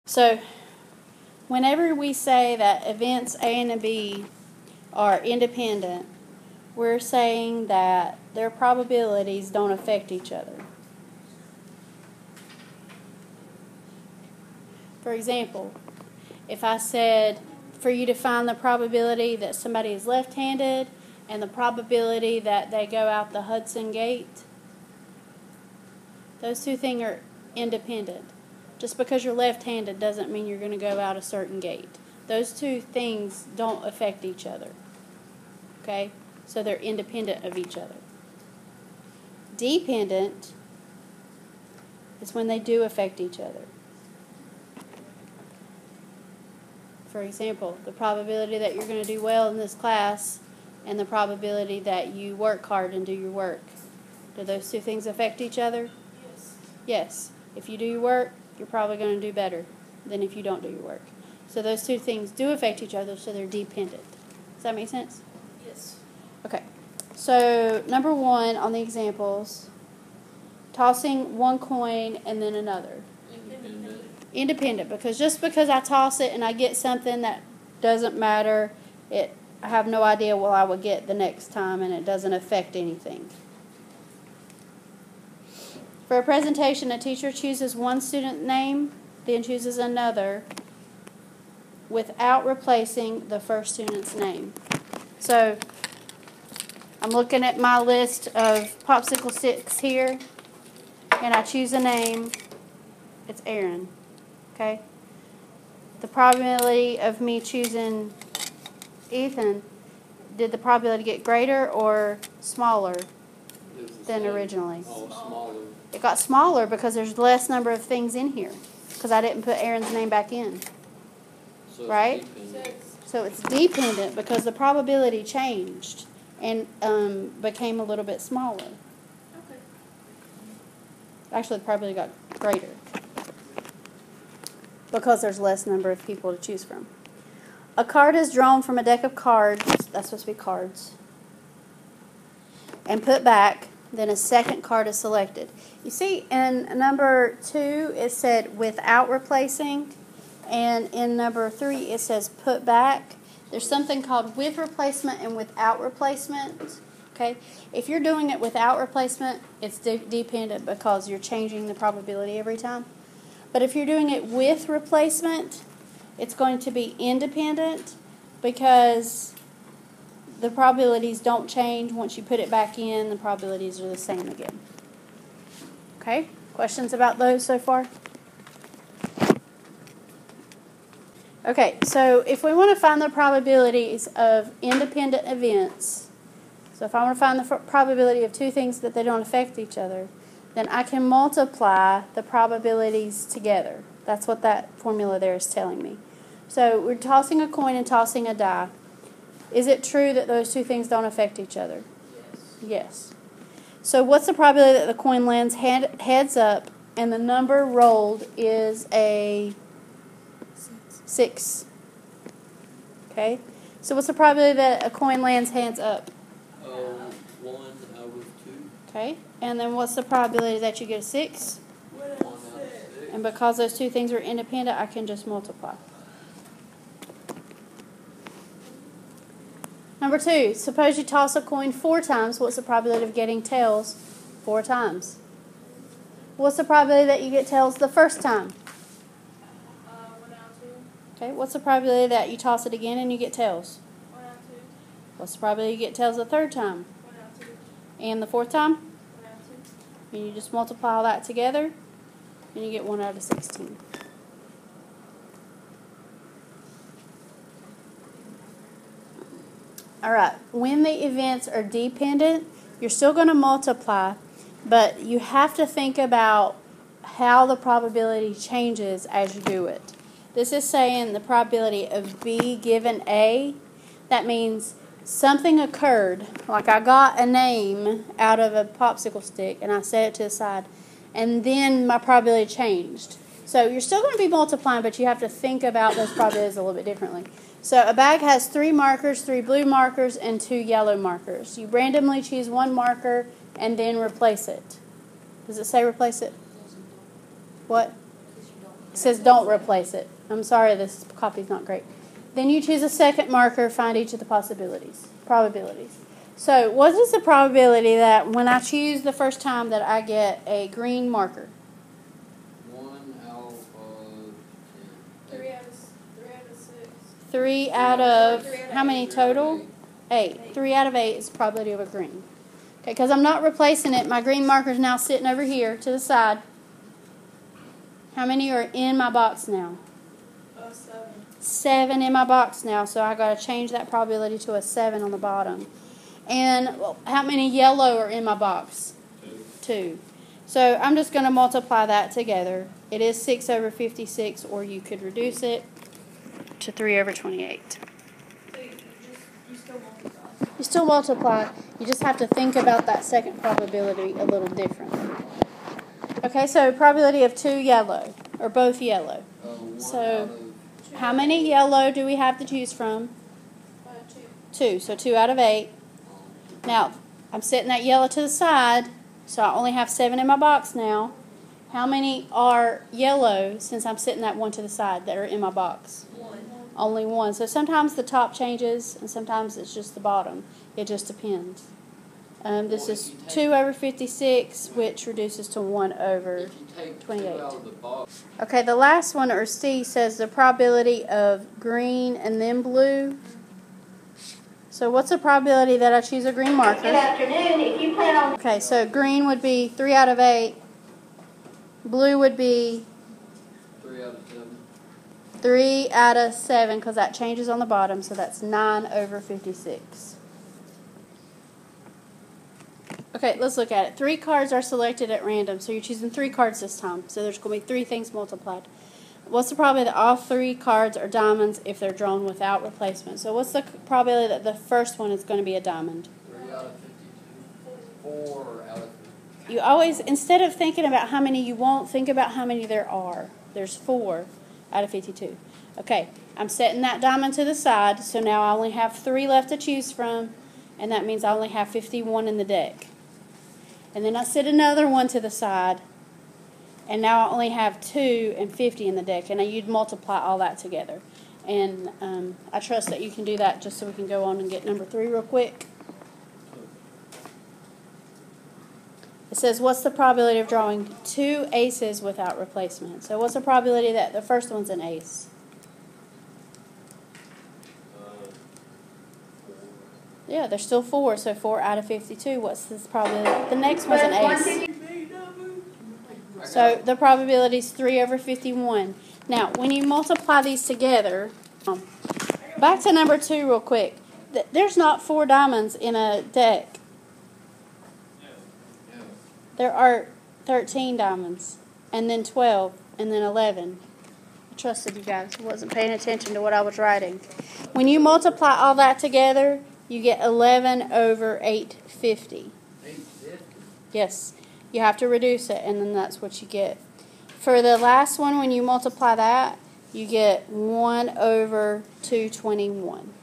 So, whenever we say that events A and B are independent, we're saying that their probabilities don't affect each other. For example, if I said for you to find the probability that somebody is left-handed and the probability that they go out the Hudson Gate, those two things are independent. Just because you're left-handed doesn't mean you're going to go out a certain gate. Those two things don't affect each other. Okay? So they're independent of each other. Dependent is when they do affect each other. For example, the probability that you're going to do well in this class and the probability that you work hard and do your work. Do those two things affect each other? Yes. Yes. If you do your work, you're probably going to do better than if you don't do your work. So those two things do affect each other, so they're dependent. Does that make sense? Yes. Okay. So, number 1 on the examples, tossing one coin and then another. Independent, because just because I toss it and I get something that doesn't matter, I have no idea what I would get the next time, and it doesn't affect anything. For a presentation, a teacher chooses one student name, then chooses another without replacing the first student's name. So, I'm looking at my list of popsicle sticks here, and I choose a name. It's Aaron. Okay? The probability of me choosing Ethan, did the probability get greater or smaller than originally? Oh, smaller. It got smaller because there's less number of things in here because I didn't put Aaron's name back in. So Right? So it's dependent because the probability changed and became a little bit smaller. Okay. Actually, the probability got greater because there's less number of people to choose from. A card is drawn from a deck of cards, that's supposed to be cards, and put back, then a second card is selected. You see, in number 2, it said without replacing, and in number 3, it says put back. There's something called with replacement and without replacement. Okay? If you're doing it without replacement, it's dependent because you're changing the probability every time. But if you're doing it with replacement, it's going to be independent because the probabilities don't change. Once you put it back in, the probabilities are the same again. Okay? Questions about those so far? Okay, so if we want to find the probabilities of independent events, so if I want to find the probability of two things that they don't affect each other, then I can multiply the probabilities together. That's what that formula there is telling me. So we're tossing a coin and tossing a die. Is it true that those two things don't affect each other? Yes. Yes. So what's the probability that the coin lands heads up and the number rolled is a 6? Okay. So what's the probability that a coin lands hands up? 1 out of 2. Okay. And then what's the probability that you get a 6? 1 out of 6. And because those two things are independent, I can just multiply. Number 2, suppose you toss a coin 4 times. What's the probability of getting tails 4 times? What's the probability that you get tails the first time? 1 out of 2. Okay, what's the probability that you toss it again and you get tails? 1 out of 2. What's the probability you get tails the third time? 1 out of 2. And the fourth time? 1 out of 2. And you just multiply all that together and you get 1 out of 16. Alright, when the events are dependent, you're still going to multiply, but you have to think about how the probability changes as you do it. This is saying the probability of B given A. That means something occurred, like I got a name out of a popsicle stick and I set it to the side, and then my probability changed. So you're still going to be multiplying, but you have to think about those probabilities a little bit differently. So a bag has 3 markers, 3 blue markers, and 2 yellow markers. You randomly choose one marker and then replace it. Does it say replace it? What? It says don't replace it. I'm sorry, this copy's not great. Then you choose a second marker, find each of the probabilities. So what is the probability that when I choose the first time that I get a green marker? 1 out of 10. 3 out of 6. 3 out of, Three out of how many eight. 3 out of total? 8. 8. 3 out of 8 is the probability of a green. Okay, because I'm not replacing it. My green marker is now sitting over here to the side. How many are in my box now? 7. 7 in my box now, so I got to change that probability to a 7 on the bottom. And how many yellow are in my box? 2. So I'm just going to multiply that together. It is 6 over 56, or you could reduce it to 3 over 28. So you still multiply. You still multiply. You just have to think about that second probability a little differently. Okay, so probability of 2 yellow, or both yellow. 1 So, out of how many yellow do we have to choose from? 2. 2, so 2 out of 8. Now, I'm setting that yellow to the side, so I only have 7 in my box now. How many are yellow, since I'm setting that 1 to the side, that are in my box? 1. Only 1. So sometimes the top changes, and sometimes it's just the bottom. It just depends. This is 2 over 56, which reduces to 1 over. If you take 28. 2 out of the box, Okay, the last one, or C, says the probability of green and then blue. So what's the probability that I choose a green marker? Good afternoon. If you plan on Okay, so green would be 3 out of 8. Blue would be 3 out of 7. 3 out of 7, because that changes on the bottom, so that's 9 over 56. Okay, let's look at it. 3 cards are selected at random, so you're choosing 3 cards this time. So there's going to be 3 things multiplied. What's the probability that all 3 cards are diamonds if they're drawn without replacement? So what's the probability that the first one is going to be a diamond? 3 out of 52. 4 out of 50. You always, instead of thinking about how many you want, think about how many there are. There's 4 out of 52. Okay, I'm setting that diamond to the side, so now I only have 3 left to choose from, and that means I only have 51 in the deck. And then I set another one to the side, and now I only have 2 and 50 in the deck, and you'd multiply all that together. And I trust that you can do that, just so we can go on and get number 3 real quick. It says, what's the probability of drawing 2 aces without replacement? So what's the probability that the first one's an ace? Yeah, there's still 4, so 4 out of 52. What's this probability? The next one's an ace. So the probability is 3 over 51. Now, when you multiply these together, back to number 2 real quick. There's not 4 diamonds in a deck. There are 13 diamonds, and then 12, and then 11. I trusted you guys. I wasn't paying attention to what I was writing. When you multiply all that together, you get 11 over 850. 850. Yes. You have to reduce it, and then that's what you get. For the last one, when you multiply that, you get 1 over 221.